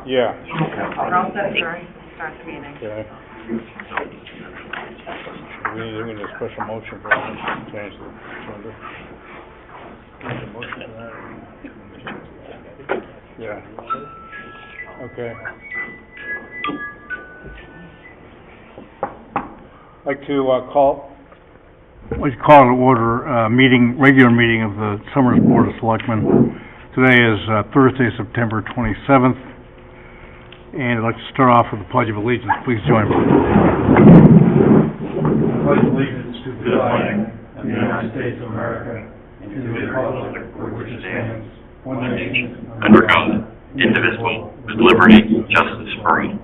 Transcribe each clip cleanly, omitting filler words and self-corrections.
Yeah. We're all set, sir. Start the meeting. Okay. We need a special motion for that, change the agenda. Need a motion for that? Yeah. Okay. I'd like to call to order regular meeting of the Summers Board of Selectmen. Today is Thursday, September 27th, and I'd like to start off with the Pledge of Allegiance. Please join me. I pledge allegiance to the flag of the United States of America and to the republic for which it stands, one nation, under God, indivisible, with liberty and justice for all.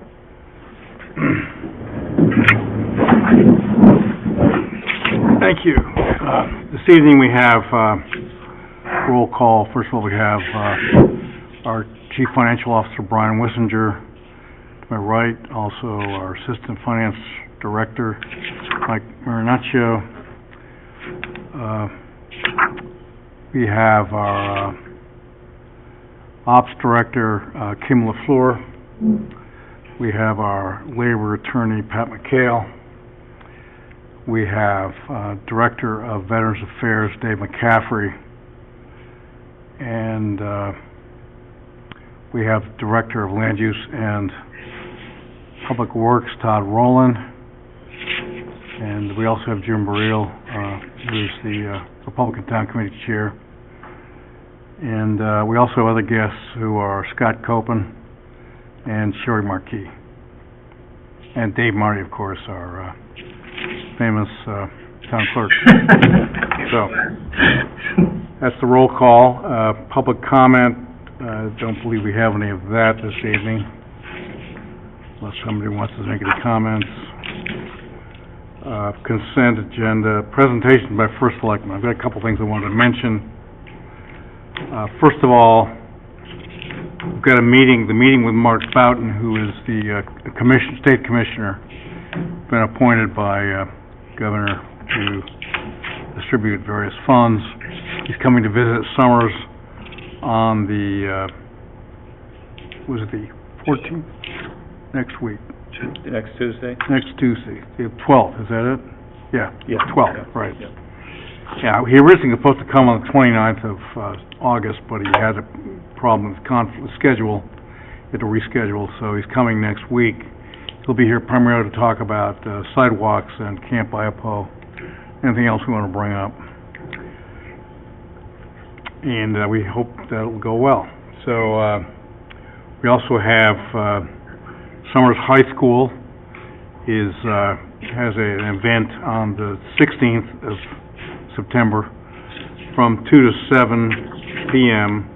Thank you. This evening we have roll call. First of all, we have our Chief Financial Officer, Brian Wissinger, to my right. Also, our Assistant Finance Director, Mike Marinaccio. We have our Ops Director, Kim LaFleur. We have our Labor Attorney, Pat McHale. We have Director of Veterans Affairs, Dave McCaffrey. And we have Director of Land Use and Public Works, Todd Rowland. And we also have Jim Burrell, who's the Republican Town Committee Chair. And we also have other guests who are Scott Copen and Sherry Markey. And Dave Marty, of course, our famous town clerk. So, that's the roll call. Public comment, don't believe we have any of that this evening, unless somebody wants to make any comments. Consent agenda, presentation by First Selectman. I've got a couple things I wanted to mention. First of all, we've got the meeting with Mark Boughton, who is the state commissioner, been appointed by Governor to distribute various funds. He's coming to visit Summers on the, was it the 14th? Next week. Next Tuesday? Next Tuesday, the 12th, is that it? Yeah, 12th, yeah. Right. Yeah, he originally was supposed to come on the 29th of August, but he had a problem with schedule. He had to reschedule, so he's coming next week. He'll be here primarily to talk about sidewalks and Camp Iapo, anything else we want to bring up. And we hope that'll go well. So we also have Summers High School has an event on the 16th of September from 2 to 7 p.m.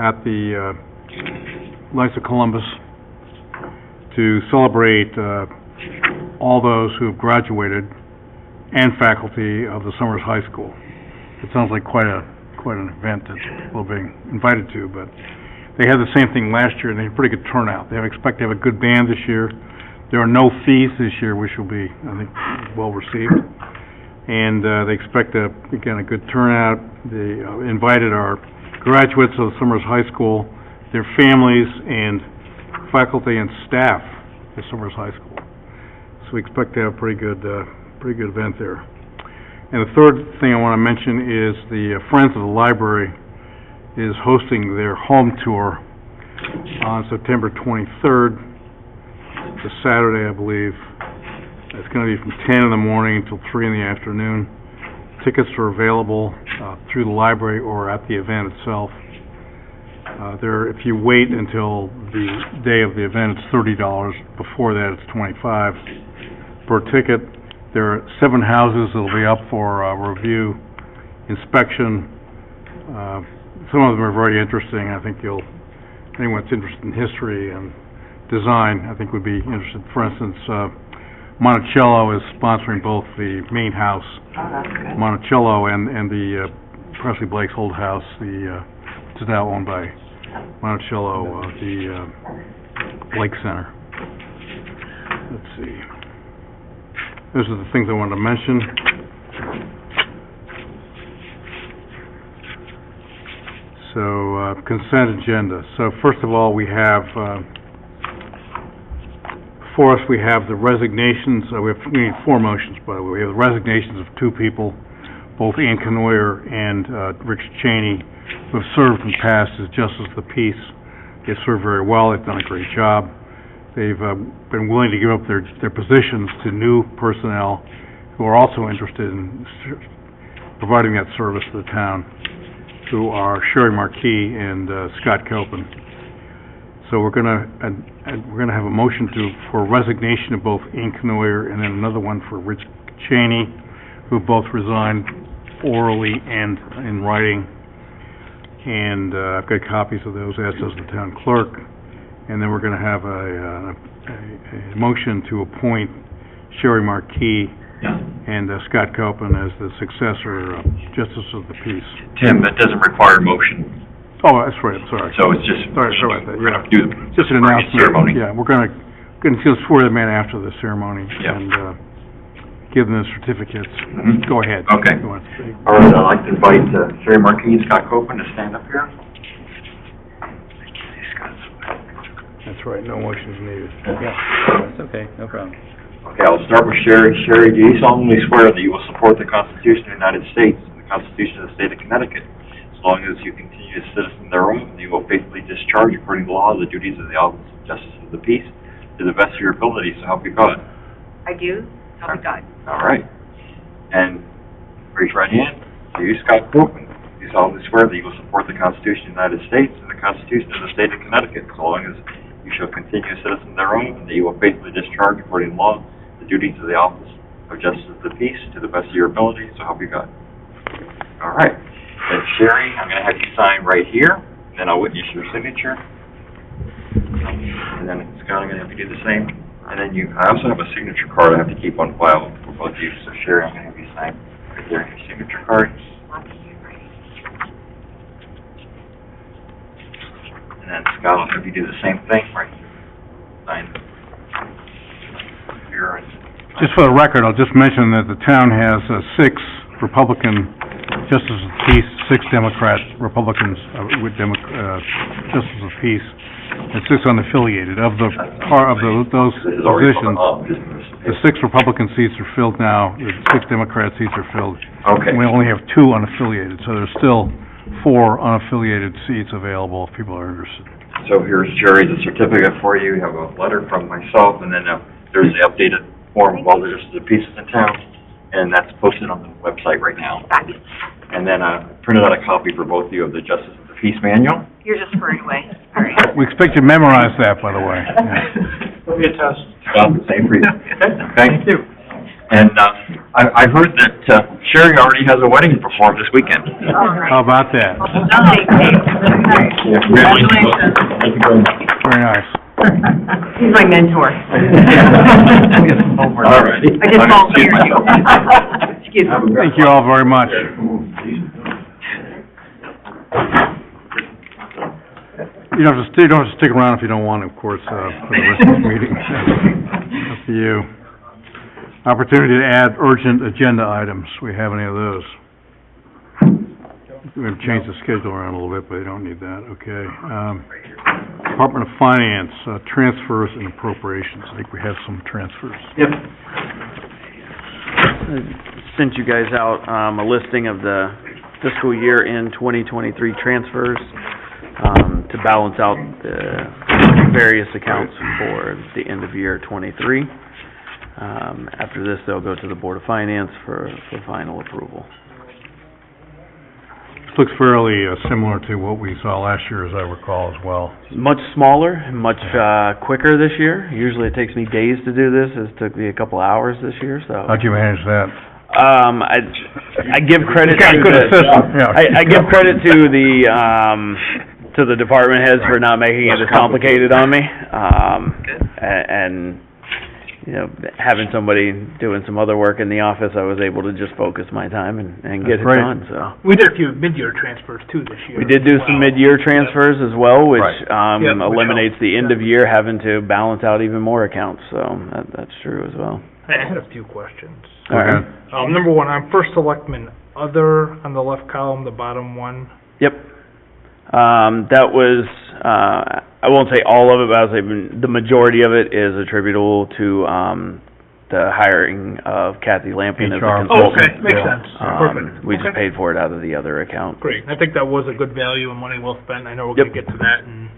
at the Lights of Columbus to celebrate all those who have graduated and faculty of the Summers High School. It sounds like quite an event that we're being invited to, but they had the same thing last year and they had a pretty good turnout. They expect to have a good band this year. There are no fees this year, which will be, I think, well received. And they expect, again, a good turnout. They invited our graduates of the Summers High School, their families, and faculty and staff at Summers High School. So we expect to have a pretty good event there. And the third thing I want to mention is the Friends of the Library is hosting their home tour on September 23rd. It's a Saturday, I believe. It's going to be from 10 in the morning until 3 in the afternoon. Tickets are available through the library or at the event itself. If you wait until the day of the event, it's $30. Before that, it's $25 per ticket. There are 7 houses that will be up for review, inspection. Some of them are very interesting. I think anyone that's interested in history and design, I think would be interested. For instance, Monticello is sponsoring both the main house, Monticello, and the Presley Blake's old house, which is now owned by Monticello, the Blake Center. Let's see. Those are the things I wanted to mention. So, consent agenda. So first of all, we have, before us, we have the resignations. We need 4 motions, by the way. We have the resignations of 2 people, both Ann Canoyer and Rich Cheney, who have served in the past as Justice of the Peace. They've served very well. They've done a great job. They've been willing to give up their positions to new personnel who are also interested in providing that service to the town, who are Sherry Marquis and Scott Copen. So we're gonna have a motion for resignation of both Ann Canoyer and then another one for Rich Cheney, who both resigned orally and in writing. And I've got copies of those, as does the town clerk. And then we're going to have a motion to appoint Sherry Marquis and Scott Copen as the successor Justice of the Peace. Tim, that doesn't require a motion, Oh, that's right, I'm sorry. so it's just, Sorry about that, we're yeah. gonna do the Just an announcement. ceremony. Yeah, we're going to swear them in after the ceremony. Yeah. And give them the certificates. Mhm. Go ahead. Okay. Go on. All right, I'd like to invite Sherry Marquis and Scott Copen to stand up here. That's right, no motions needed. That's okay, no problem. Okay, I'll start with Sherry. Sherry, do you solemnly swear that you will support the Constitution of the United States and the Constitution of the State of Connecticut, as long as you continue to citizen thereof, and you will faithfully discharge, according to law, the duties of the office of Justice of the Peace to the best of your ability, so help you God? I do, help me God. All right. And raise your right hand. Do you, Scott Copen, do you solemnly swear that you will support the Constitution of the United States and the Constitution of the State of Connecticut, so long as you shall continue a citizen thereof, and that you will faithfully discharge, according to law, the duties of the office of Justice of the Peace to the best of your ability, so help you God? All right. And Sherry, I'm going to have you sign right here, and then I'll witness your signature. And then Scott, I'm going to have you do the same. And then I also have a signature card I have to keep on file for both of you. So Sherry, I'm going to have you sign right there, your signature card. And then Scott, I'll have you do the same thing, right? Sign here. Just for the record, I'll just mention that the town has 6 Republican Justices of Peace, 6 Democrat Republicans with Justices of Peace, and 6 unaffiliated. Of those This is already positions, up. the 6 Republican seats are filled now, the 6 Democrat seats are filled. Okay. We only have 2 unaffiliated, so there's still 4 unaffiliated seats available if people are interested. So here's Sherry's certificate for you. You have a letter from myself, and then there's the updated form of all the Justices of Peace in town, and that's posted on the website right now. And then I printed out a copy for both of you of the Justice of the Peace manual. You're just hurried away. All right. We expect you to memorize that, by the way. It'll be a test. Scott, the same for you. Okay? Thank you. And I heard that Sherry already has a wedding to perform this weekend. How about that? Congratulations. Thank you very much. Very nice. He's my mentor. All right. I just volunteered you. Excuse me. Thank you all very much. You don't have to stick around if you don't want to, of course, for the rest of the meeting. Up to you. Opportunity to add urgent agenda items. We have any of those? We're going to change the schedule around a little bit, but you don't need that. Okay. Department of Finance, transfers and appropriations. I think we have some transfers. Yep. Sent you guys out a listing of the fiscal year in 2023 transfers to balance out the various accounts for the end of year 23. After this, they'll go to the Board of Finance for final approval. This looks fairly similar to what we saw last year, as I recall, as well. Much smaller, much quicker this year. Usually it takes me days to do this. It took me a couple hours this year. So How'd you manage that? I give credit to Good assistant, yeah. I give credit to the department heads for not making it as complicated on me. And having somebody doing some other work in the office, I was able to just focus my time and get it That's great. done, so. We did a few mid-year transfers too this year. We did do some Wow. mid-year transfers as well, which, Right. Yeah, which eliminates helps. the end of year having to balance out even more accounts, so that's true as well. I had a few questions. Go ahead. Number one, on first selectman, other on the left column, the bottom one. Yep. That was, I won't say all of it, but I'll say the majority of it is attributable to, the hiring of Kathy Lampion as a HR. Oh, consultant. okay, makes sense. Perfect. We just Okay. paid for it out of the other account. Great. I think that was a good value and money well spent. I know we're gonna Yep. get to that and,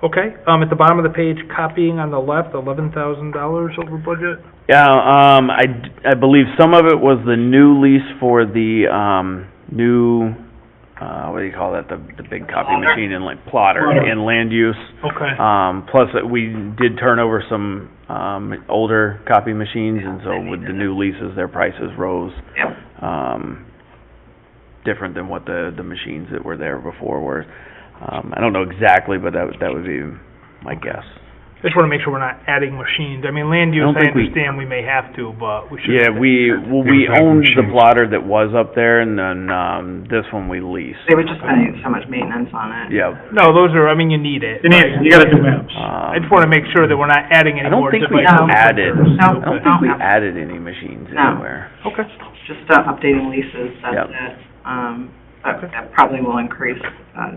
okay. At the bottom of the page, copying on the left, $11,000 over budget. Yeah, I believe some of it was the new lease for the, new, what do you call that, the big copy machine in like plotter in land use. Okay. Plus we did turn over some, older copy machines, and so with the new leases, their prices rose. Yep. Different than what the machines that were there before were. I don't know exactly, but that would be my guess. I just wanna make sure we're not adding machines. I mean, land use, don't I think we- understand we may have to, but we should. Yeah, we have owned the machines. plotter that was up there, and then, this one we leased. They were just spending so much maintenance on it. Yeah. No, those are, I mean, you need it. You gotta do maps. I just wanna make sure that we're not adding any I don't more think we devices. added, No, I don't think we no. added any machines No. anywhere. Okay. Just updating leases, that's Yep. it. That probably will increase,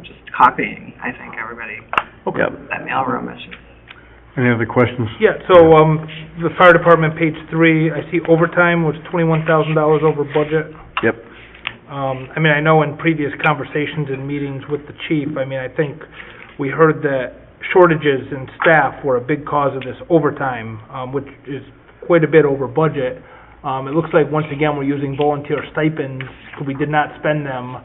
just copying, I think, everybody, Okay. Yep. that mailroom is just. Any other questions? Yeah, so, the fire department, page 3, I see overtime was $21,000 over budget. Yep. I mean, I know in previous conversations and meetings with the chief, I mean, I think we heard that shortages in staff were a big cause of this overtime, which is quite a bit over budget. It looks like, once again, we're using volunteer stipends, because we did not spend them,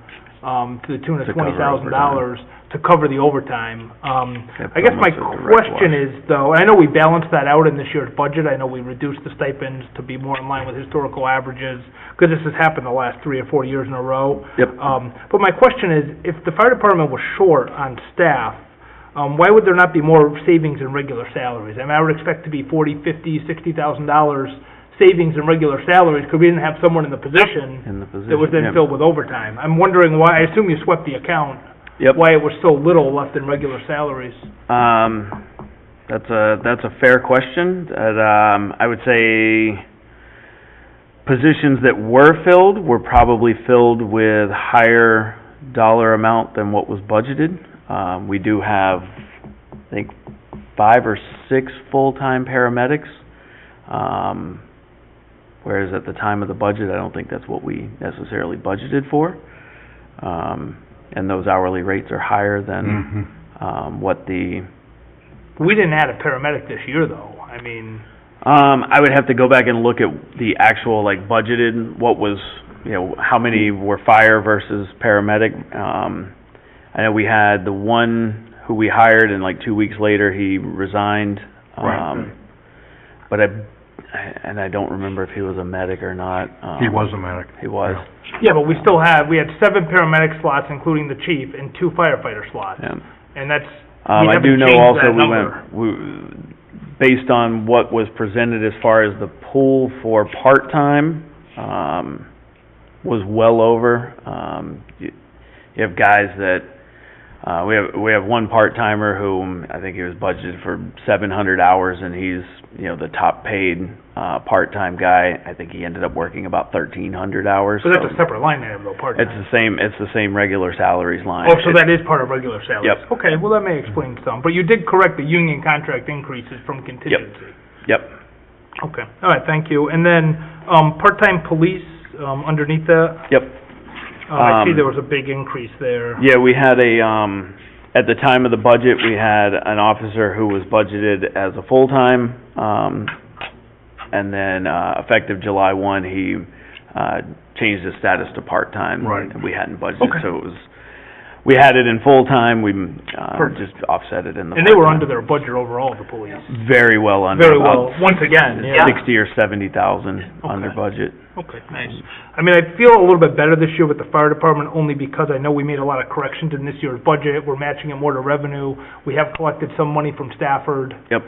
to the tune of To cover $20,000 to cover the overtime. Yep, I guess my almost a direct question wash. is, though, and I know we balanced that out in this year's budget, I know we reduced the stipends to be more in line with historical averages, because this has happened the last 3 or 4 years in a row. Yep. But my question is, if the fire department was short on staff, why would there not be more savings in regular salaries? I mean, I would expect to be $40,000, $50,000, $60,000 savings in regular salaries, because we didn't have someone in the position In the position. that was then yep. filled with overtime. I'm wondering why, I assume you swept the account, Yep. why it was so little left in regular salaries. That's a fair question. That, I would say positions that were filled were probably filled with higher dollar amount than what was budgeted. We do have, I think, 5 or 6 full-time paramedics. Whereas at the time of the budget, I don't think that's what we necessarily budgeted for. And those hourly rates are higher than, what the, We didn't add a paramedic this year, though. I mean, I would have to go back and look at the actual, like, budgeted, what was, how many were fire versus paramedic. I know we had the one who we hired, and like 2 weeks later, he resigned. Right. But I don't remember if he was a medic or not. He was a medic. He was. yeah, but we had 7 paramedic slots, including the chief, and 2 firefighter slots. Yeah. And that's, I haven't do know changed also that we number. based on what was presented as far as the pool for part-time, was well over. You have guys that, we have one part-timer who, I think he was budgeted for 700 hours, and he's, the top paid, part-time guy. I think he ended up working about 1,300 hours. So that's a separate line item, though, part-time. It's the same regular salaries line. Oh, so that is part of regular salaries? Yep. Okay, well, that may explain some. But you did correct the union contract increases from contingency? Yep. Okay, all right, thank you. And then, part-time police, underneath that, Yep. I see there was a big increase there. Yeah, we had at the time of the budget, we had an officer who was budgeted as a full-time, and then, effective July 1, he, changed his status to part-time. Right. And we hadn't budgeted, Okay. so it was, we had it in full-time, we, Perfect. just offset it in the And they were part-time. under their budget overall, the police. Very well under. Very about well, once again, yeah. 60 or 70,000 under Okay. budget. Okay, nice. I mean, I feel a little bit better this year with the fire department, only because I know we made a lot of corrections in this year's budget. We're matching it more to revenue. We have collected some money from Stafford. Yep.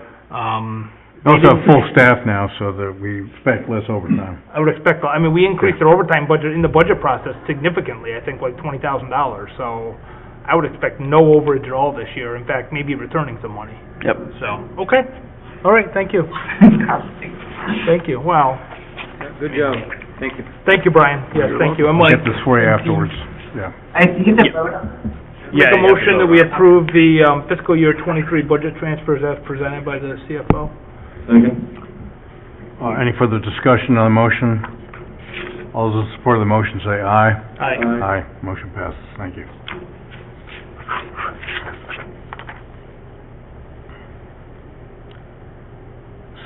We also have full staff now, so that we expect less overtime. I would expect, I mean, we increased their overtime budget in the budget process significantly, I think like $20,000, so I would expect no overage at all this year, in fact, maybe returning some money. Yep. So, okay, all right, thank you. Thank you, wow. Good job. Thank you. Thank you, Brian, yes, thank you. I'm We'll like, get this for you afterwards, yeah. You get the vote on it? make a motion that we approve the fiscal year '23 budget transfers as presented by the CFO. Second. Any further discussion on the motion? All those in support of the motion say aye. Aye. Aye. Motion passes. Thank you.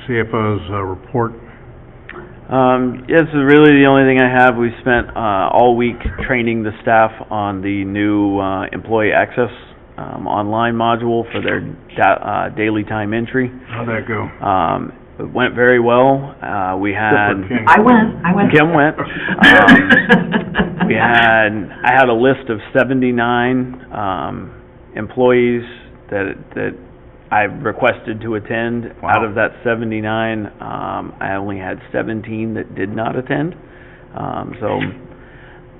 CFO's report. This is really the only thing I have. We spent all week training the staff on the new employee access online module for their daily time entry. How'd that go? It went very well. We had... I went. Kim went. I had a list of 79 employees that I requested to attend. Wow. Out of that 79, I only had 17 that did not attend. So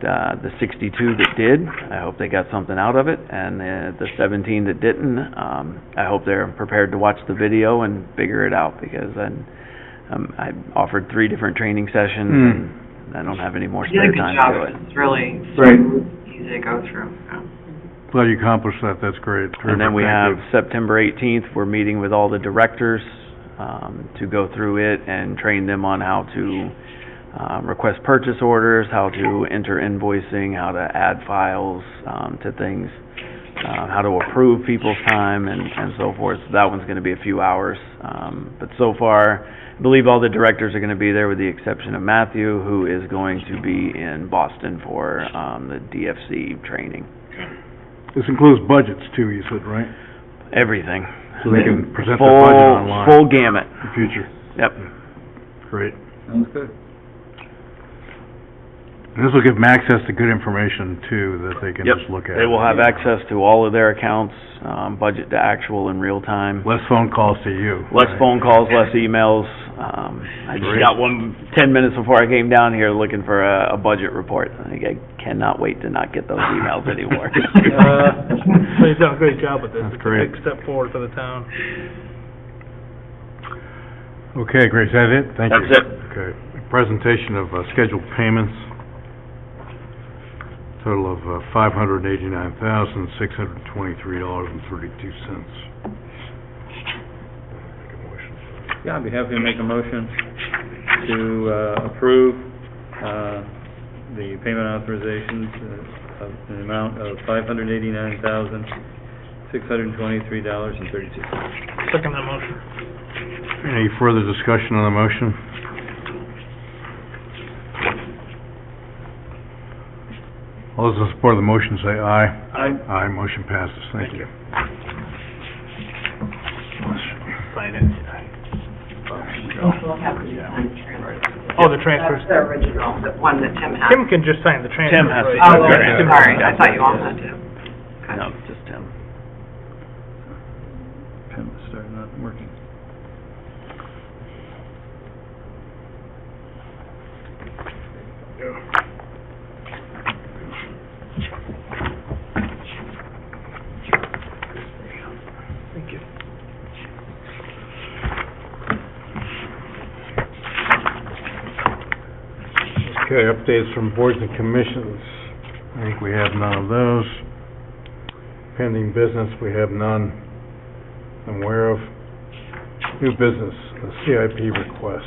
the 62 that did, I hope they got something out of it, and the 17 that didn't, I hope they're prepared to watch the video and figure it out, because I offered 3 different training sessions, and I don't have any more You did spare a good time job. to do it. It's really Right. easy to go through. Yeah. Glad you accomplished that. That's great. And then we Terrific. have Thank September 18th, we're meeting with all the directors to go through it and train them on how to request purchase orders, how to enter invoicing, how to add files to things, how to approve people's time, and so forth. So that one's going to be a few hours. But so far, I believe all the directors are going to be there, with the exception of Matthew, who is going to be in Boston for the DFC training. This includes budgets too, you said, right? Everything. So they can present their budget online Full gamut. in the future. Yep. Great. Sounds good. And this will give them access to good information too, that they can Yep. just look at. They will have access to all of their accounts, budget to actual in real time. Less phone calls to you. Less right? phone calls, less emails. I just Great. got one 10 minutes before I came down here looking for a budget report. I cannot wait to not get those emails anymore. So you've done a great job with this. That's It's great. a big step forward for the town. Okay, great. Is that it? Thank you. That's it. Okay. Presentation of scheduled payments. Total of $589,623.32. Yeah, I'd be happy to make a motion to approve the payment authorizations of an amount of $589,623.32. Second that motion. Any further discussion on the motion? All those in support of the motion say aye. Aye. Aye, motion passes. Thank you. Sign it. We'll have to sign the transfer. Oh, the transfers. That's the original, the one that Tim had. Tim can just sign the transfer. Tim has to Oh, sign the okay, transfer. sorry, I thought you all had to. Okay. No, just Tim. Pen started not working. Thank you. Okay, updates from boards and commissions. I think we have none of those. Pending business, we have none I'm aware of. New business, the CIP request.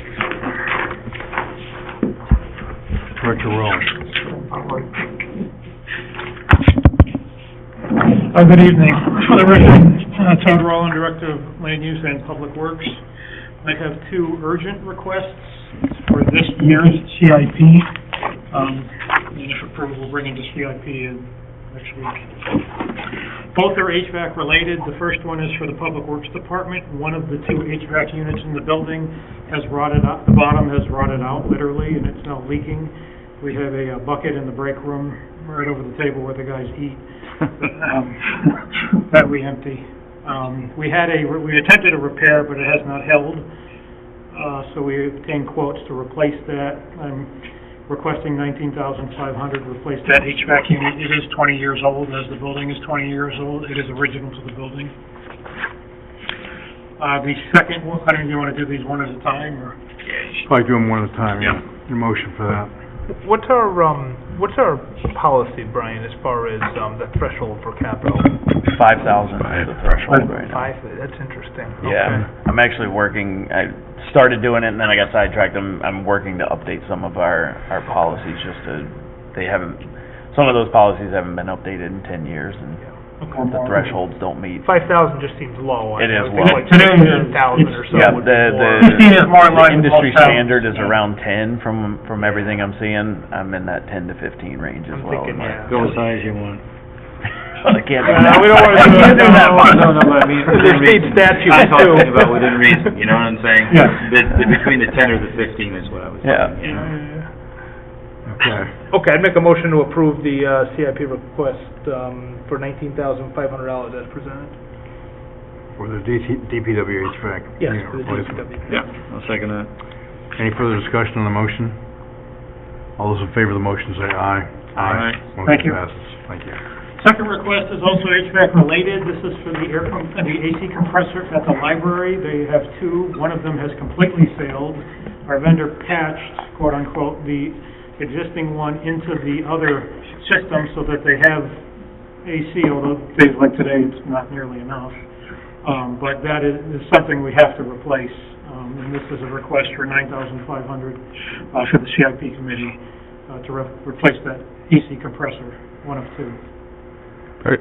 Director Rowan. Good evening. For the record, Todd Rowland, Director of Land Use and Public Works. I have 2 urgent requests for this year's CIP. If approved, we'll bring into CIP in next week. Both are HVAC related. The first one is for the Public Works Department. One of the 2 HVAC units in the building has rotted out, the bottom has rotted out literally, and it's now leaking. We have a bucket in the break room right over the table where the guys eat. That we empty. We attempted a repair, but it has not held. so we obtained quotes to replace that. I'm requesting $19,500 to replace that HVAC unit. It is 20 years old, as the building is 20 years old. It is original to the building. The second one, I don't know if you want to do these one at a time, or? Probably do them one at a time, yeah. Your motion for that. What's our policy, Brian, as far as, the threshold for capital? 5,000 is the threshold right now. That's interesting. Yeah, I'm actually working, I started doing it and then I got sidetracked. I'm working to update some of our policies some of those policies haven't been updated in 10 years and the thresholds don't meet. 5,000 just seems low. It is low. Like 15,000 or so. Yeah, would be more. the industry standard is around 10 from everything I'm seeing. I'm in that 10 to 15 range as I'm well. thinking, yeah. Go as high as you want. I can't do No, that. we don't wanna do I can't do that. that much. No, but I mean. There's state statutes I'm too. talking about within reason, you know what I'm saying? Yeah. Between the 10 or the 15 is what I was Yeah. saying. Okay. Okay, I'd make a motion to approve the, CIP request, for $19,500 as presented. For the DPW HVAC. Yes, unit for the replacement. DPW. Yeah, I'll second that. Any further discussion on the motion? All those in favor of the motion say aye. Aye. Thank you. Motion passes. Thank you. Second request is also HVAC related. This is for the the AC compressor at the library. They have two. One of them has completely failed. Our vendor patched, quote unquote, the existing one into the other system so that they have AC, although days like today, it's not nearly enough. But that is something we have to replace. And this is a request for $9,500 for the CIP committee to replace that AC compressor, one of two.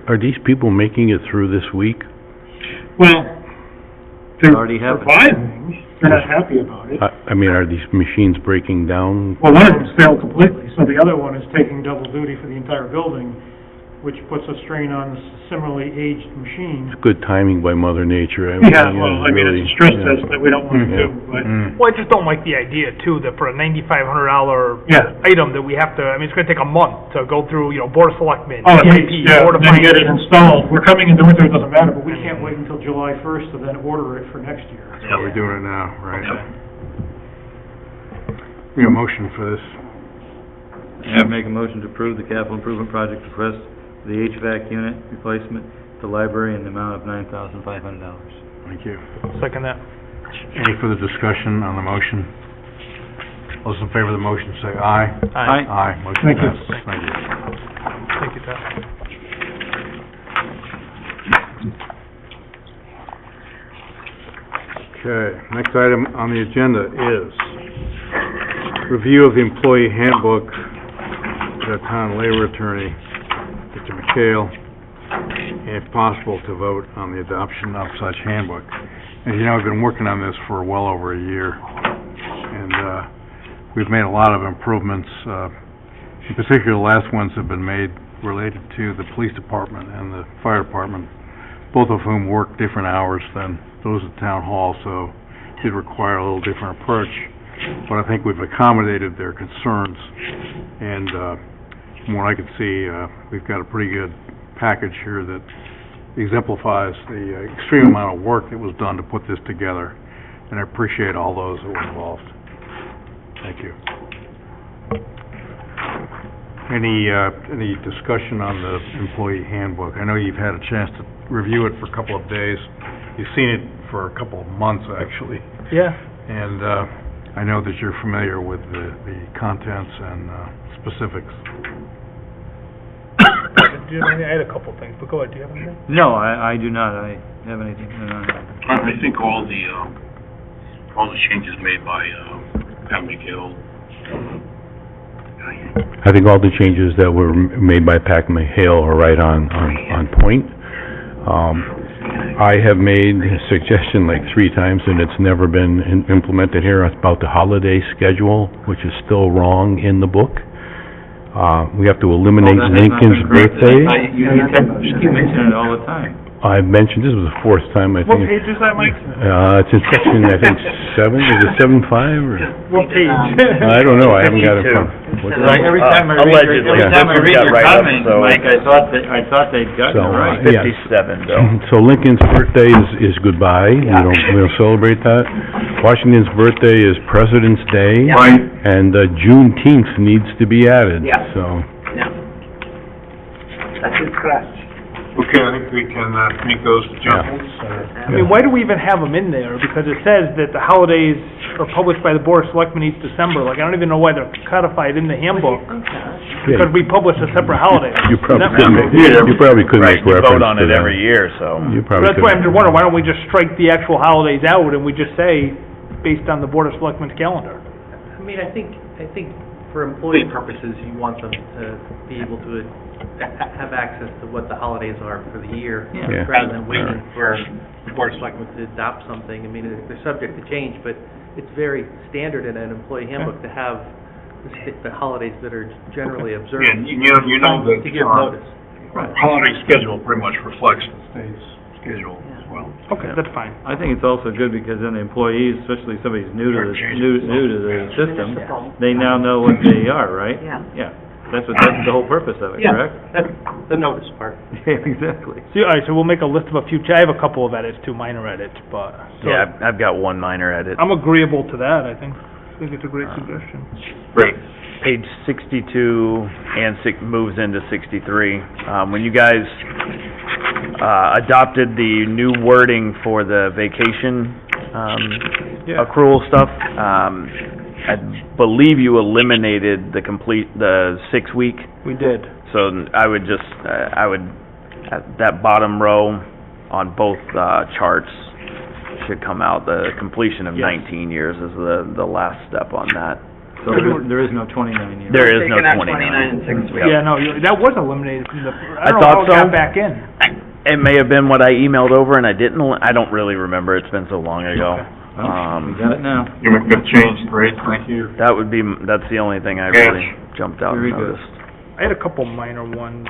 Are these people making it through this week? Well, they're Already happened. surviving. They're not happy about it. I mean, are these machines breaking down? Well, one of them's failed completely, so the other one is taking double duty for the entire building, which puts a strain on the similarly aged machine. It's good timing by Mother Nature. Yeah, well, I mean, really, it's a stress yeah. test that we don't want to Yeah. do, but, Well, I just don't like the idea too, that for a $9,500 yeah. item that we have to, I mean, it's gonna take a month to go through, Board of Selectmen, Oh, CIP, yeah, Board of then get it Finance. installed. We're coming into winter, it doesn't matter, but we can't wait until July 1st to then order it for next year. So we're doing it now, right? We have a motion for this. I make a motion to approve the capital improvement project request for the HVAC unit replacement at the library in the amount of $9,500. Thank you. Second that. Any further discussion on the motion? All those in favor of the motion say aye. Aye. Aye, motion Thank you. passes. Thank you. Thank you, Tom. Okay, next item on the agenda is review of the employee handbook, the town labor attorney, Mr. McHale, and if possible, to vote on the adoption of such handbook. As you know, I've been working on this for well over a year, and we've made a lot of improvements. In particular, the last ones have been made related to the police department and the fire department, both of whom work different hours than those at town hall, so it did require a little different approach. But I think we've accommodated their concerns, and from what I can see, we've got a pretty good package here that exemplifies the extreme amount of work that was done to put this together, and I appreciate all those that were involved. Thank you. Any discussion on the employee handbook? I know you've had a chance to review it for a couple of days. You've seen it for a couple of months, actually, Yeah. and I know that you're familiar with the contents and specifics. Do you have anything? I had a couple things, but go ahead, do you have anything? No, I do not. I have anything. I think all the changes made by Pat McHale. I think all the changes that were made by Pat McHale are right on point. I have made a suggestion like 3 times, and it's never been implemented here. It's about the holiday schedule, which is still wrong in the book. We have to eliminate Lincoln's birthday. You keep mentioning it all the time. I've mentioned, this was the 4th time, I What think. page is that, Mike? It's in section, I think, 7, is it 7.5, or? What page? I don't know, I haven't got it from. Like, every time I read your, Allegedly. every time I That's what we read got your right up, comment, so- Mike, I thought they'd gotten So, it right. yeah. 57, Bill. So Lincoln's birthday is goodbye, we don't celebrate that. Washington's birthday is President's Day. Yeah. Right. And Juneteenth needs to be added, Yeah. so. Yeah. That is correct. Okay, I think we can, make those adjustments. I mean, why do we even have them in there? Because it says that the holidays are published by the Board of Selectmen each December. Like, I don't even know why they're codified in the handbook, because we publish a separate holiday. You probably That- could make, you probably could Right, make you reference vote on to it that. every year, so. You But probably that's could. why I'm just wondering, why don't we just strike the actual holidays out and we just say, based on the Board of Selectmen's calendar? I mean, I think for employee purposes, you want them to be able to have access to what the holidays are for the year, Yeah. rather than waiting for the Board of Selectmen to adopt something. I mean, they're subject to change, but it's very standard in an employee handbook to have the holidays that are generally observed. Yeah, you know that To give our notice. holiday schedule pretty much reflects the state's schedule as well. Okay, that's fine. I think it's also good because then the employees, especially somebody who's new to the, new to the system, they now know what they are, right? Yeah. Yeah, that's the whole purpose of it, Yeah. correct? That's the notice part. Yeah, exactly. So, all right, so we'll make a list of a few, I have a couple of edits, two minor edits, but, so, Yeah, I've got one minor edit. I'm agreeable to that, I think it's a great suggestion. Great. Page 62 and moves into 63. When you guys adopted the new wording for the vacation Yeah. accrual stuff, I believe you eliminated the 6-week. We did. So I would just, at that bottom row on both charts should come out. The completion of Yes. 19 years is the last step on that. So there is no 29 years. There is no Taking out 29. 29 and 6 weeks. Yep. Yeah, no, that was eliminated from the, I I don't know how thought it got so. back in. It may have been what I emailed over and I don't really remember, it's been so long ago. Well, we got it now. You make that change, great, thank you. That's the only thing I really jumped out and Very good. noticed. I had a couple minor ones.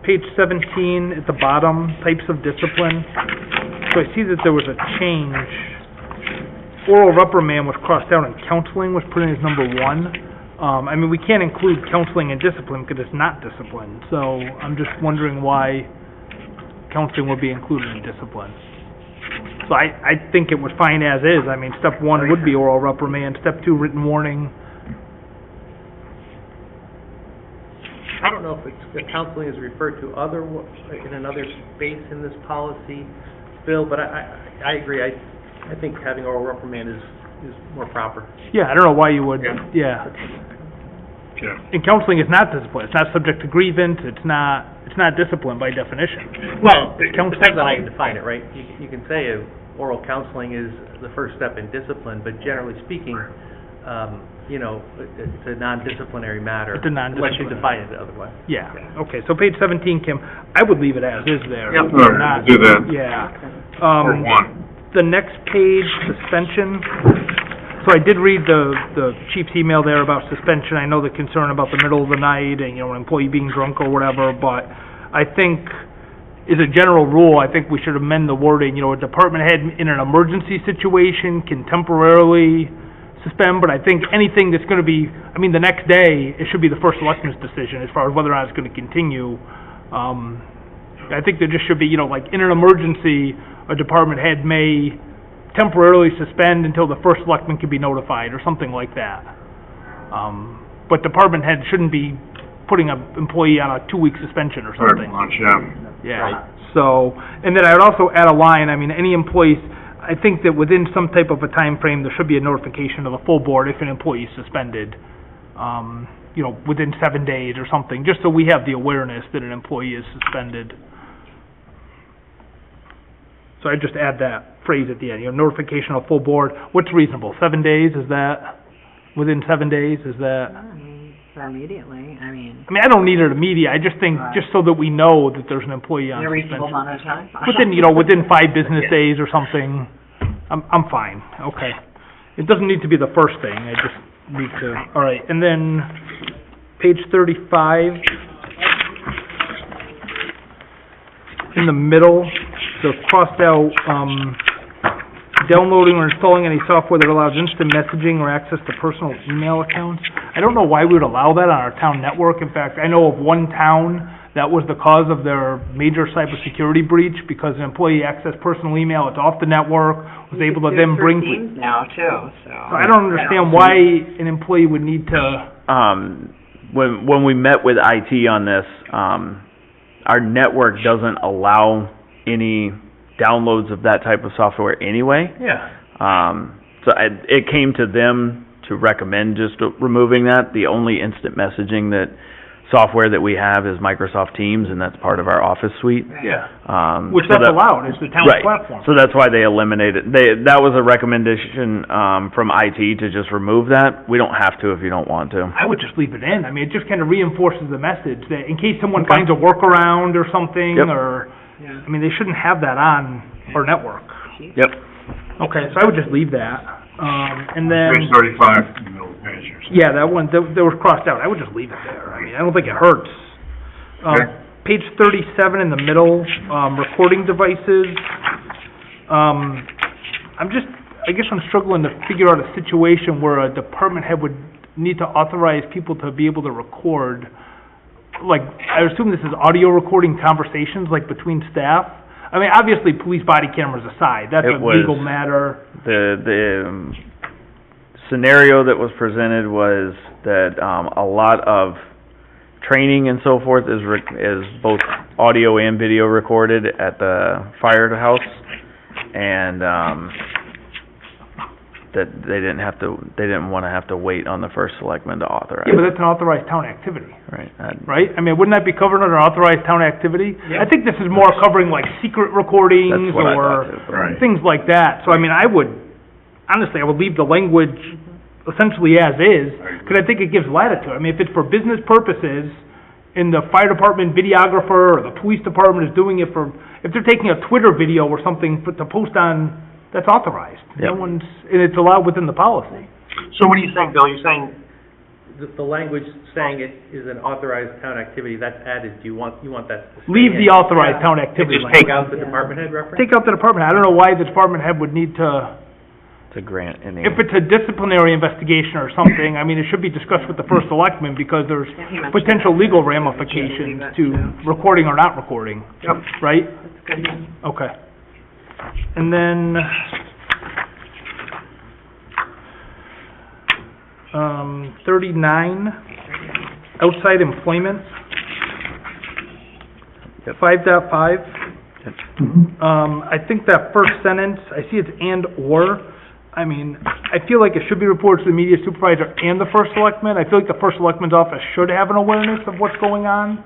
Page 17 at the bottom, types of discipline. So I see that there was a change. Oral reprimand was crossed out and counseling was put in as number 1. I mean, we can't include counseling and discipline because it's not discipline. So I'm just wondering why counseling would be included in discipline. So I think it was fine as is. I mean, step 1 would be oral reprimand, step 2, written warning. I don't know if counseling is referred to in another space in this policy, Bill, but I agree. I think having oral reprimand is more proper. Yeah, I don't know why you would, yeah. Yeah. And counseling is not discipline, it's not subject to grievance, it's not discipline by definition. Well, it depends on how you define it, right? You can say oral counseling is the first step in discipline, but generally speaking, it's a non-disciplinary matter. It's a non-disciplinary. Unless you define it otherwise. Yeah, okay, so page 17, Kim, I would leave it as is there. Yep. All right, Not- we'll do that. Yeah. For 1. The next page, suspension. So I did read the chief's email there about suspension. I know the concern about the middle of the night and, an employee being drunk or whatever, but I think, as a general rule, I think we should amend the wording. A department head in an emergency situation can temporarily suspend, but I think anything that's gonna be, the next day, it should be the first selectman's decision as far as whether or not it's gonna continue. I think there just should be, like, in an emergency, a department head may temporarily suspend until the first selectman can be notified, or something like that. But department head shouldn't be putting an employee on a 2-week suspension or Very something. much, yeah. Yeah, so, and then I would also add a line, any employees, I think that within some type of a time frame, there should be a notification to the full board if an employee is suspended, within 7 days or something, just so we have the awareness that an employee is suspended. So I just add that phrase at the end, notification of full board. What's reasonable, 7 days, is that, within 7 days, is that? Immediately, I don't need it immediate, I just think, just so that we know that there's an employee on in a reasonable suspension. amount of time. Within 5 business days or something, I'm fine, okay. It doesn't need to be the first thing, I just need to, all right, and then, page 35, in the middle, the crossed out, downloading or installing any software that allows instant messaging or access to personal email accounts. I don't know why we would allow that on our town network. In fact, I know of one town that was the cause of their major cybersecurity breach, because an employee accessed personal email, it's off the network, was able to then bring... Teams now, too, so... So I don't understand why an employee would need to... When we met with IT on this, our network doesn't allow any downloads of that type of software anyway. Yeah. So it came to them to recommend just removing that. The only instant messaging software that we have is Microsoft Teams, and that's part of our Office suite. Yeah. Which so that's allowed, it's the town's right. platform. So that's why they eliminated, that was a recommendation, from IT to just remove that. We don't have to if you don't want to. I would just leave it in. I mean, it just kind of reinforces the message that in case someone finds a workaround or something, Yep. or, Yeah. I mean, they shouldn't have that on our network. Yep. Okay, so I would just leave that. And then... Page 35, in the middle of the page here. Yeah, that one, that was crossed out. I would just leave it there. I mean, I don't think it hurts. Okay. Page 37 in the middle, recording devices. I guess I'm struggling to figure out a situation where a department head would need to authorize people to be able to record. Like, I assume this is audio recording conversations, like, between staff? I mean, obviously, police body cameras aside, that's a legal matter. The scenario that was presented was that, a lot of training and so forth is both audio and video recorded at the firehouse, and, that they didn't wanna have to wait on the first selectman to authorize. Yeah, but that's an authorized town activity. Right. Right? I mean, wouldn't that be covered under authorized town activity? Yeah. I think this is more covering like secret recordings That's what I or thought too. Right. things like that. So I mean, I would leave the language essentially as is, because I think it gives latitude. I mean, if it's for business purposes, and the fire department videographer or the police department is doing it if they're taking a Twitter video or something to post on, that's authorized. Yep. And it's allowed within the policy. So what are you saying, Bill? You're saying The language saying it is an authorized town activity, that's added, you want that to stay Leave in. the authorized town activity Just language. Take out the department head reference? Take out the department head. I don't know why the department head would need to, To grant any. if it's a disciplinary investigation or something, I mean, it should be discussed with the first selectman, because there's Yeah, he mentioned potential that. legal ramifications to recording or not recording. Yep. Right? That's good. Okay. And then, 39, outside employment. Yep. 5.5. I think that first sentence, I see it's and/or. I mean, I feel like it should be reported to the media supervisor and the first selectman. I feel like the first selectman's office should have an awareness of what's going on,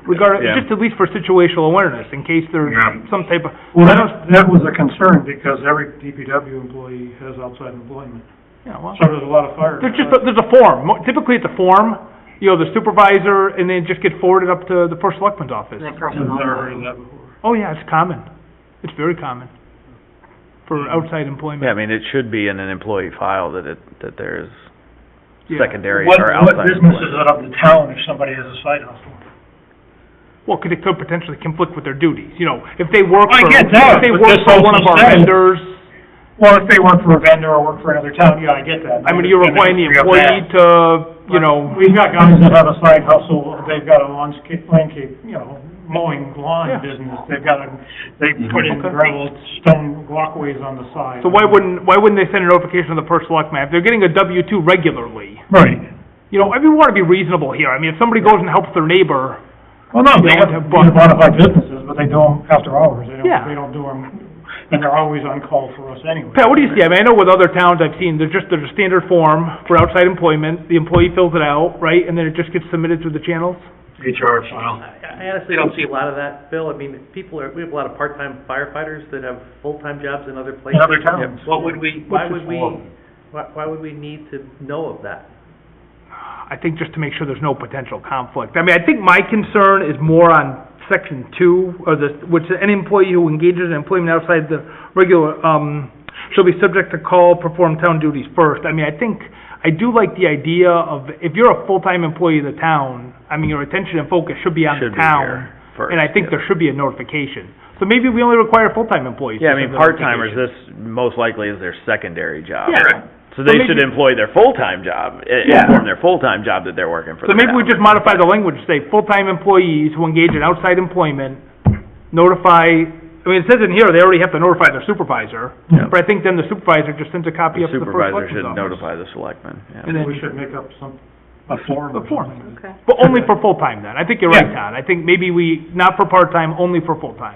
Yeah. just at least for situational awareness, in case there's Yeah. some type of... Well, that was a concern, because every DPW employee has outside employment. Yeah, well, So there's a lot of fire. there's a form. Typically, it's a form, the supervisor, and then it just gets forwarded up to the first selectman's office. That I've person never also- heard of that before. Oh, yeah, it's common. It's very common for outside employment. Yeah, I mean, it should be in an employee file that there's Yeah. secondary What or outside. business is it of the town if somebody has a side hustle? Well, 'cause it could potentially conflict with their duties, if they work I for, get that, if they but work this for one of also our says- vendors, Well, if they work for a vendor or work for another town, yeah, I get that. I mean, you're And requiring the we have employee that. to, We've got guys that have a side hustle, they've got a landscape, mowing Yeah. lawn business, they put in Okay. gravel, stone walkways on the side. so why wouldn't they send a notification to the first selectman? If they're getting a W-2 regularly, Right. we want to be reasonable here. I mean, if somebody goes and helps their neighbor, Well, no, they Yeah, have but- bona fide businesses, but they do them after hours, Yeah. they don't do them, and they're always on call for us anyway. Pat, what do you see? I mean, I know with other towns I've seen, there's a standard form for outside employment, the employee fills it out, right, and then it just gets submitted through the channels? HR file. I honestly don't see a lot of that, Bill. I mean, we have a lot of part-time firefighters that have full-time jobs in other places. In other towns. What would we, why What's it would we need to know of that? I think just to make sure there's no potential conflict. I mean, I think my concern is more on section 2, which any employee who engages in employment outside the regular, shall be subject to call, perform town duties first. I mean, I do like the idea of, if you're a full-time employee of the town, I mean, your attention and focus should be on the Should be town. here first, And I think yeah. there should be a notification. So maybe we only require full-time employees. Yeah, I to mean, send part-timers, notifications. this most likely is their secondary job. Yeah. So they maybe- should employ their full-time job, Yeah. inform their full-time job that they're working for So the maybe we town. just modify the language, say, full-time employees who engage in outside employment, notify, I mean, it says in here, they already have to notify their supervisor, Yeah. but I think then the supervisor just sends a copy The up to the first supervisor selectman's should office. notify the selectmen, yeah. And then, We should make up a form a or form, something. Okay. but only for full-time then. I think you're right, Yeah. Todd. I think maybe not for part-time, only for full-time.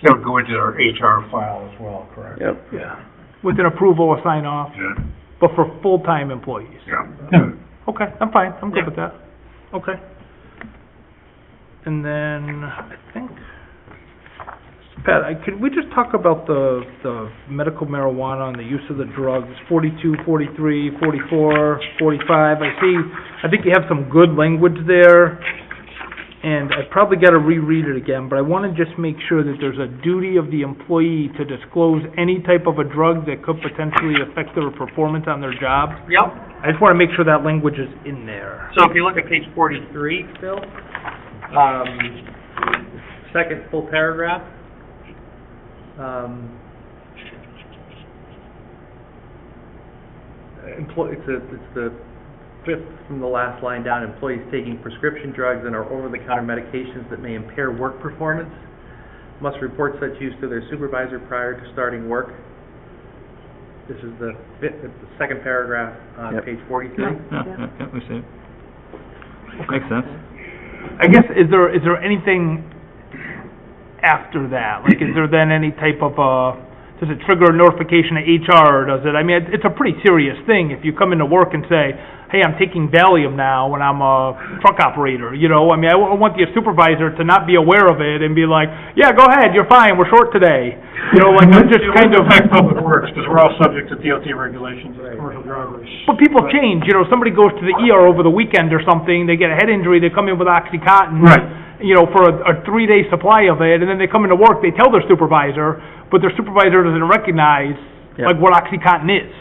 So go into our HR file as well, correct? Yep. Yeah. With an approval or sign-off, Yeah, but for full-time employees. yeah. Okay, I'm fine, I'm good Yeah. with that. Okay. And then, I think, Pat, could we just talk about the medical marijuana and the use of the drugs, 42, 43, 44, 45? I think you have some good language there, and I probably gotta reread it again, but I wanna just make sure that there's a duty of the employee to disclose any type of a drug that could potentially affect their performance on their job. Yep. I just wanna make sure that language is in there. So if you look at page 43, Phil, second full paragraph, it's the fifth from the last line down, employees taking prescription drugs and or over-the-counter medications that may impair work performance must report such use to their supervisor prior to starting work. This is the second paragraph on Yep. page 43. Yeah, we see it. Makes sense. I guess, is there anything after that? Like, is there then any type of, does it trigger a notification to HR, or does it, I mean, it's a pretty serious thing if you come into work and say, hey, I'm taking Valium now and I'm a truck operator, you know? I mean, I want the supervisor to not be aware of it and be like, yeah, go ahead, you're fine, we're short today. You know, like, I'm just It kind won't of... affect Public Works, because we're all subject to DOT regulations as commercial drivers. But people change, you know, somebody goes to the ER over the weekend or something, they get a head injury, they come in with OxyContin. Right. You know, for a 3-day supply of it, and then they come into work, they tell their supervisor, but their supervisor doesn't recognize, Yep. like, what OxyContin is.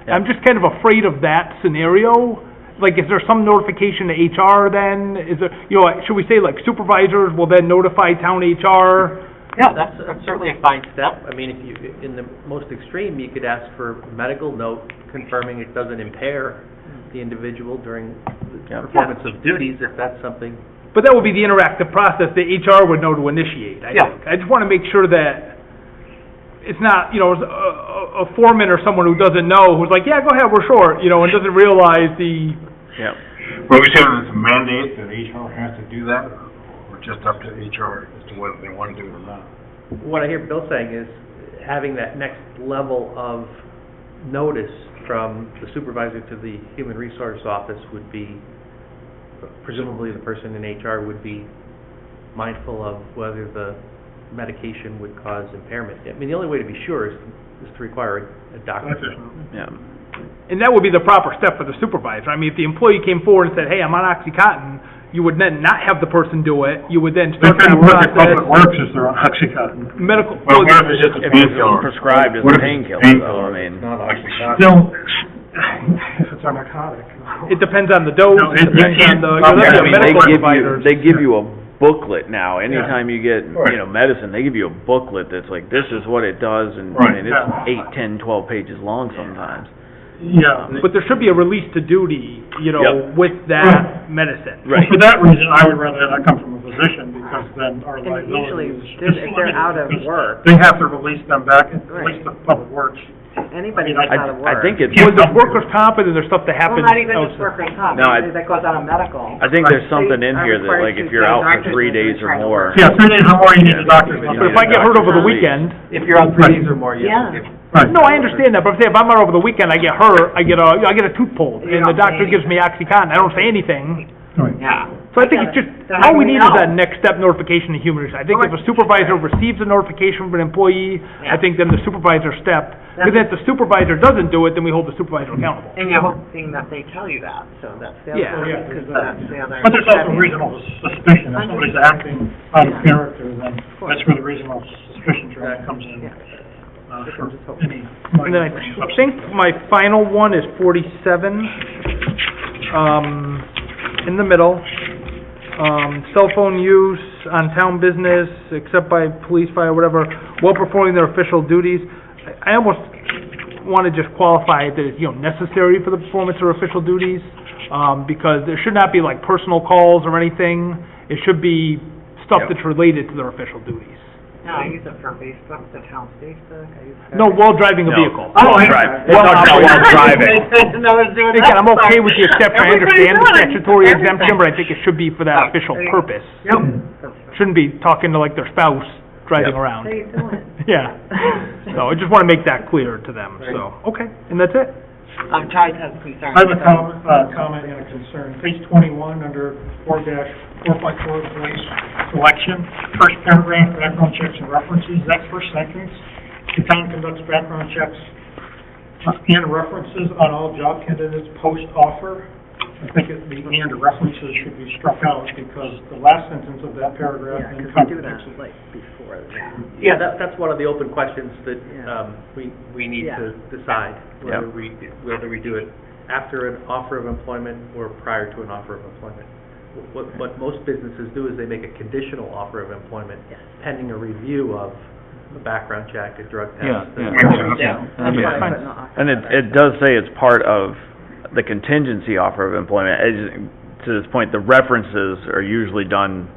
Yep. I'm just kind of afraid of that scenario. Like, is there some notification to HR then? Is there, you know, should we say, like, supervisors will then notify town HR? Yeah, that's certainly a fine step. I mean, if you, in the most extreme, you could ask for a medical note confirming it doesn't impair the individual during the Yeah. performance of duties, if that's something. But that would be the interactive process that HR would know to initiate, I Yeah. think. I just want to make sure that it's not, you know, a foreman or someone who doesn't know, who's like, yeah, go ahead, we're short, you know, and doesn't realize the, Yep. Well, we saying it's a mandate that HR has to do that, or just up to HR as to whether they want to do it or not? What I hear Bill saying is having that next level of notice from the supervisor to the human resource office would be, presumably the person in HR would be mindful of whether the medication would cause impairment. I mean, the only way to be sure is to require a doctor's note. Yeah. and that would be the proper step for the supervisor. I mean, if the employee came forward and said, hey, I'm on OxyContin, you would then not have the person do it, you would then They start that couldn't work at Public process. Works if they're on OxyContin. Medical, Well, what if it's just a If it's painkiller? prescribed as What a if it's painkiller, painkiller? though, I mean. It's not Oxycontin. Still, if it's a narcotic. it depends on the dose, No, it it depends on can't- the, I you know, that's I the mean, medical they providers. give you a booklet now, anytime you get, you know, medicine, they give you a booklet that's like, this is what it does, and, I Right. mean, it's 8, 10, 12 pages long sometimes. Yeah. But there should be a release to duty, you know, Yep. with that medicine. Well, for that reason, I would rather that come from a physician, because then our And liability usually, is. if they're out of because work, They have to release them back, at Right. least the Public Works. anybody I mean, that's out of work. I think it's, Well, there's workers' comp, and then there's stuff that Well, happens not even just outside. workers' comp, No, anybody that goes out of medical. I think there's Right. something in Are here that, required like, to if you're get a out for doctor's 3 note and days or try to more. work. Yeah, 3 days or more, you need a doctor's Yeah. note. But if I get hurt over the Release. weekend, If you're on 3 days or more, you have to give. Right. no, I understand that, but if I'm out over the weekend, I get hurt, I get a tooth pulled, You and the don't doctor say gives me OxyContin, I don't say anything. Right. Yeah. So I think it's just, Then all how we do we need is know? that next step notification to human resources. I think if a supervisor receives a notification from an employee, I Yeah. think then the supervisor step, because if the supervisor doesn't do it, then we hold the supervisor accountable. And you're hoping that they tell you that, so that's the Yeah. other, Yeah, because there's that's the other. But there's also reasonable suspicion, if somebody's acting out of character, then course. that's where the reasonable suspicion training comes in, Yeah. for any And then I think my final one is 47, in the middle. Cell phone use on town business, except by police, fire, whatever, while performing their official duties. I almost, want to just qualify that it's, necessary for the performance of official duties, because there should not be like personal calls or anything. It should be stuff Yep. that's related to their official duties. No, I use it for Facebook, the town's Facebook, I use it. No, while driving a No. vehicle. Oh, I Drive. Well, It's talking about while driving. I didn't know I was doing Again, that. I'm okay with you, except I Everybody's understand the doing statutory everything. exemption, but I think it should be for that official purpose. Yep. Shouldn't be talking to like their spouse driving Yep. around. How you doing? Yeah. So I just want to make that clear to them, so, okay, and that's it. Todd has concerns. I have a comment and a concern. Page 21, under 4-4.4, police selection, first paragraph, background checks and references, that first sentence, the town conducts background checks and references on all job candidates post-offer. I think the and references should be struck out, because the last sentence of that paragraph Yeah, then 'cause we do that, contradicts it. like, before. Yeah, that's one of the open questions that, Yeah. we need Yeah. to decide, Yeah. whether we do it after an offer of employment or prior to an offer of employment. What most businesses do is they make a conditional offer of employment Yes. pending a review of a background check, a drug test. Yeah, and- yeah. That's why I fine. put in the offer And letter. it does say it's part of the contingency offer of employment. To this point, the references are usually done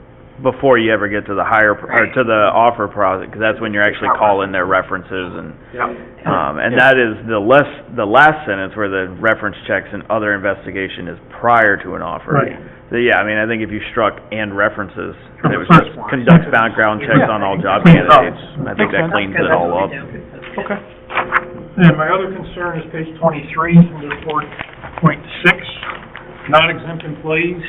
before you ever get to the or to the offer process, because that's when you're actually calling their references and, and that is the last sentence where the reference checks and other investigation is prior to an offer. Right. So, yeah, I mean, I think if you struck "and references," From and it the was first just one. conducts background checks on all job Cleans up. candidates, I think that cleans it all up. Okay. And my other concern is page 23, under 4.6, non-exempt employees.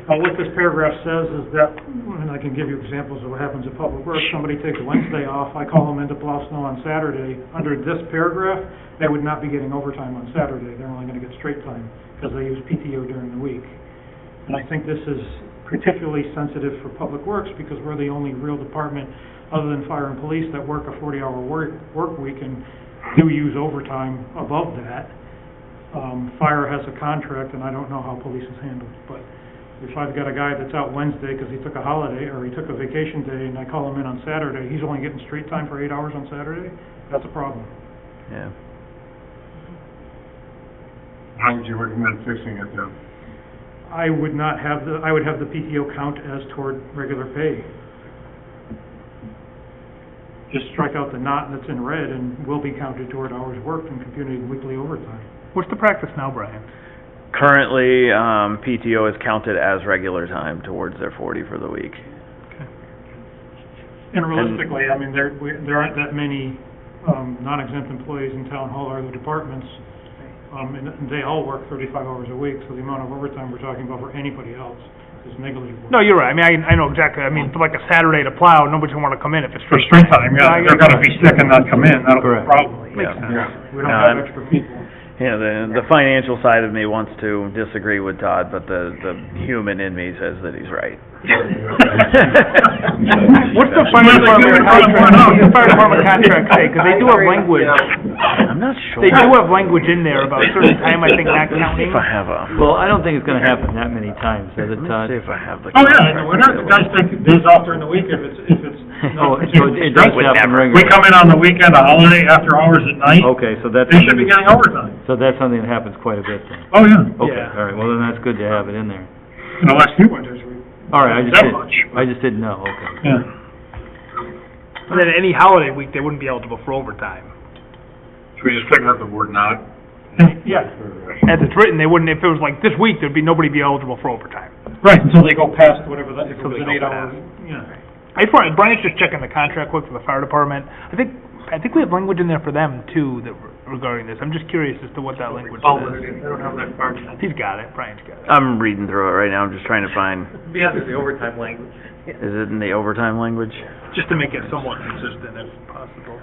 What this paragraph says is that, and I can give you examples of what happens at Public Works, somebody takes Wednesday off, I call them in to plow snow on Saturday. Under this paragraph, they would not be getting overtime on Saturday, they're only gonna get straight time, because they use PTO during the week. And I think this is particularly sensitive for Public Works, because we're the only real department, other than fire and police, that work a 40-hour work week and do use overtime above that. Fire has a contract, and I don't know how police is handled, but if I've got a guy that's out Wednesday because he took a holiday, or he took a vacation day, and I call him in on Saturday, he's only getting straight time for 8 hours on Saturday, that's a problem. Yeah. How would you recommend fixing it then? I would have the PTO count as toward regular pay. Just strike out the "not" that's in red, and will be counted toward hours worked and computed weekly overtime. What's the practice now, Brian? Currently, PTO is counted as regular time towards their 40 for the week. And realistically, I mean, there aren't that many non-exempt employees in town hall or other departments, and they all work 35 hours a week, so the amount of overtime we're talking about for anybody else is negligible. No, you're right, I mean, I know exactly, I mean, for like a Saturday to plow, nobody's gonna wanna come in if it's For straight. straight time, yeah, they're gonna be sick and not come in, that'll be a Correct. problem. Makes Yeah. sense. We don't No, have I'm- extra people. Yeah, the financial side of me wants to disagree with Todd, but the human in me says that he's right. What's the fire department contract, what's the fire department contract say, cause they do have language, I'm not sure. they do have language in there about certain time, I think, not counting. If I have a, Well, I don't think it's gonna happen that many times, does it, let me Todd? see if I have the. Oh, yeah, and we're not, guys take days off during the week if it's Oh, not so it does Would happen never. We regularly? come in on the weekend, a holiday, after hours at night, Okay, so that's, they should be getting overtime. so that's something that happens quite a bit then? Oh, yeah. Okay, Yeah. all right, well then that's good to have it in there. In the last few winters, we, All right, That much. I just didn't know, okay. yeah. And then any holiday week, they wouldn't be eligible for overtime. Should we just pick up the word "not"? Yeah, As it's written, they wouldn't, if it was like this week, there'd be, nobody be eligible for overtime. right, until they go past whatever, if it Until was they an go 8 hour, past. yeah. Brian's just checking the contract quick for the fire department. I think we have language in there for them too, that regarding this. I'm just curious as to what that language Oh, says. they don't have that part. He's got it, Brian's got it. I'm reading through it right now, I'm just trying to find, Yeah, there's the overtime language. is it in the overtime language? Just to make it somewhat consistent if possible.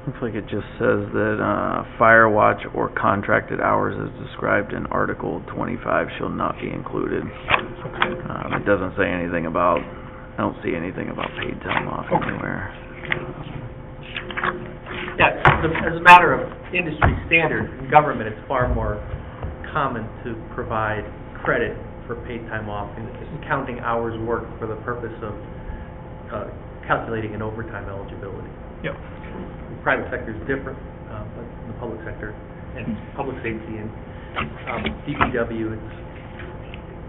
Looks like it just says that, fire watch or contracted hours as described in Article 25 shall not be included. It doesn't say anything about, I don't see anything about paid time off anywhere. Yeah, as a matter of industry standard, in government, it's far more common to provide credit for paid time off and counting hours worked for the purpose of calculating an overtime eligibility. Yep. The private sector is different, but in the public sector and public safety and DPW,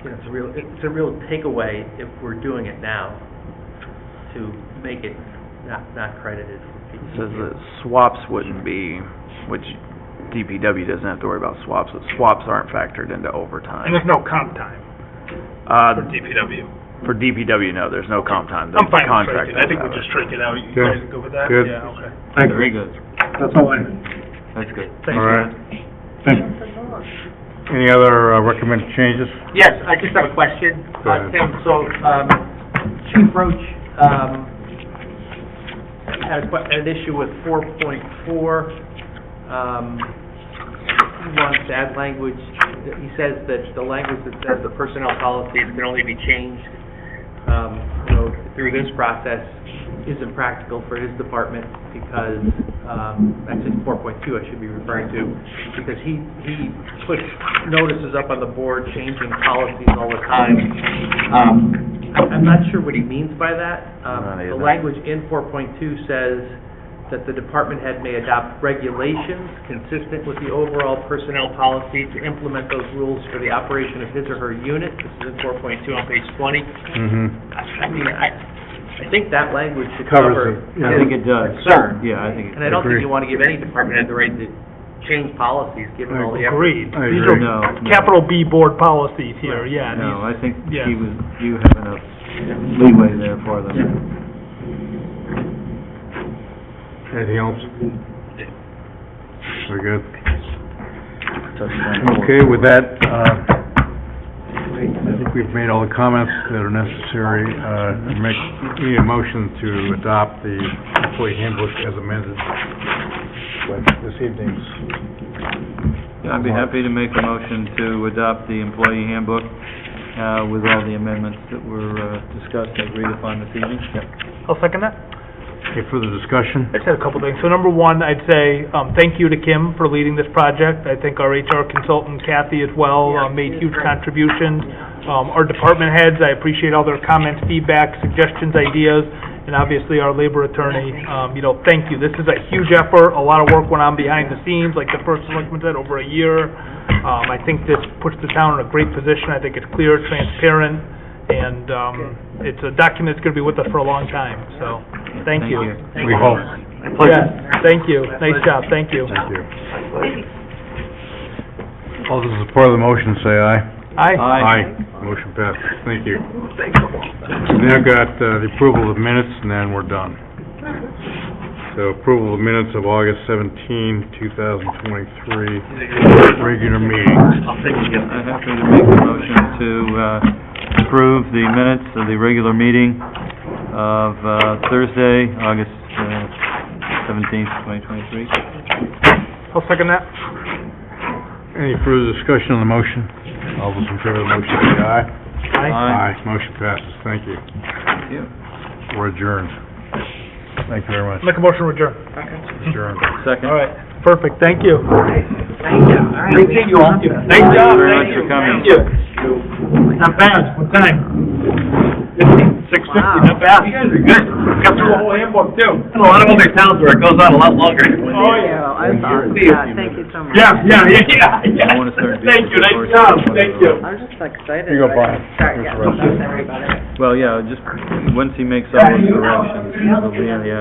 it's a real takeaway if we're doing it now to make it not credited for It says that swaps wouldn't be, which DPW doesn't have to worry about swaps, but swaps aren't factored into overtime. And there's no comp time for DPW. For DPW, no, there's no comp time. I'm fine with Contract striking. I think we just strike it out. You Okay. guys go with that? Good. Yeah, okay. Thank you. Very good. That's all I have. That's good. Thank All you. right. Thank you. Any other recommended changes? Yes, I just have a question, Go ahead. Tim. So, Chief Roach, had an issue with 4.4. He wants to add language. He says that the language that says the personnel policies can only be changed, through this process isn't practical for his department because, actually 4.2 I should be referring to, because he puts notices up on the board changing policies all the time. I'm not sure what he means by that. The language in 4.2 says that the department head may adopt regulations consistent with the overall personnel policy to implement those rules for the operation of his or her unit. This is in 4.2 on page 20. I think that language should Covers cover it, yeah. I think it does. concern. Yeah, I think it And I don't think Agree. you want to give any department head the right to change policies, given all the effort. Agreed. I These agree. are No. capital B board policies here, yeah. No, I think Yeah. you have enough leeway there for them. Anything else? Very good. Okay, with that, I think we've made all the comments that are necessary. Need a motion to adopt the employee handbook as amended with this evening's. Yeah, I'd be happy to make a motion to adopt the employee handbook, with all the amendments that were, discussed and agreed upon this evening. I'll second that. Any further discussion? I just had a couple things. So number one, I'd say, thank you to Kim for leading this project. I think our HR consultant Kathy as well, made huge contributions. Our department heads, I appreciate all their comments, feedback, suggestions, ideas, and obviously our labor attorney, thank you. This is a huge effort. A lot of work went on behind the scenes, like the first selectman said, over a year. I think this puts the town in a great position. I think it's clear, transparent, and, it's a document that's gonna be with us for a long time, so, thank you. We hope. Yeah, thank you. Nice job, thank you. Thank you. All those in support of the motion, say aye. Aye. Motion passes. Thank you. We now got the approval of minutes, and then we're done. So approval of minutes of August 17, 2023, regular meeting. I'm happy to make a motion to, approve the minutes of the regular meeting of, Thursday, August, 17th, 2023. I'll second that. Any further discussion on the motion? All those in favor of the motion, say aye. Aye. Motion passes. Thank you. Thank you. We're adjourned. Thank you very much. Make a motion to adjourn. Adjourned. Second. All right, perfect, thank you. Thank you. All right. Great seeing you all. Nice Thank job, you very thank much you. for coming. Thank you. Not bad, what time? 6:50, not bad. You guys are good. Got through the whole handbook too. A lot of other towns where it goes on a lot longer. Oh, yeah. Thank you so much. Yeah. I wanna start Thank you, being nice job, enforced. thank you. I'm just excited. Here you go, Brian. Start getting stuff to everybody. Well, yeah, just, once he makes all those corrections, it'll be in the,